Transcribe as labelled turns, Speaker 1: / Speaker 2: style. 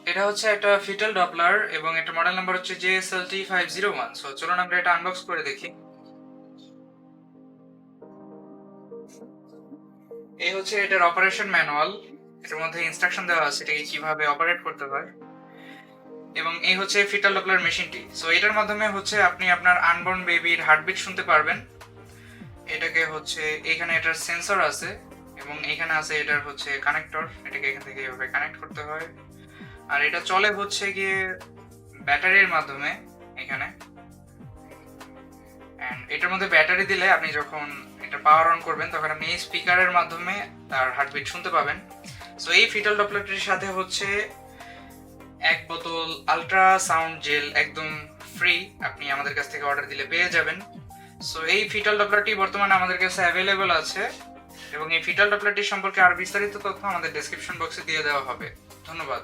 Speaker 1: এটা হচ্ছে একটা ফিটাল ডপলার এবং এটা মডেল নাম্বার হচ্ছে JSLT501। সো চলুন আমরা এটা আনবক্স করে দেখি। এই হচ্ছে এটার অপারেশন ম্যানুয়াল। এটার মধ্যে ইনস্ট্রাকশন দেওয়া আছে এটাকে কিভাবে অপারেট করতে হয়। এবং এই হচ্ছে ফিটাল ডপলার মেশিনটি। সো এটার মাধ্যমে হচ্ছে আপনি আপনার আনবর্ন বেবির হার্টবিট শুনতে পারবেন। এটাকে হচ্ছে এখানে এটার সেন্সর আছে এবং এখানে আছে এটার হচ্ছে কানেক্টর। এটাকে এখান থেকে এভাবে কানেক্ট করতে হয়। আর এটা চলে হচ্ছে গিয়ে ব্যাটারির মাধ্যমে এখানে। এন্ড এটার মধ্যে ব্যাটারি দিলে আপনি যখন এটা পাওয়ার অন করবেন তখন আপনি এই স্পিকারের মাধ্যমে তার হার্টবিট শুনতে পাবেন। সো এই ফিটাল ডপলারটির সাথে হচ্ছে এক বোতল আলট্রা সাউন্ড জেল একদম ফ্রি, আপনি আমাদের কাছ থেকে অর্ডার দিলে পেয়ে যাবেন। সো এই ফিটাল ডপলারটি বর্তমানে আমাদের কাছে অ্যাভেলেবল আছে এবং এই ফিটাল ডপলারটি সম্পর্কে আর বিস্তারিত তথ্য আমাদের ডেসক্রিপশন বক্সে দিয়ে দেওয়া হবে। ধন্যবাদ।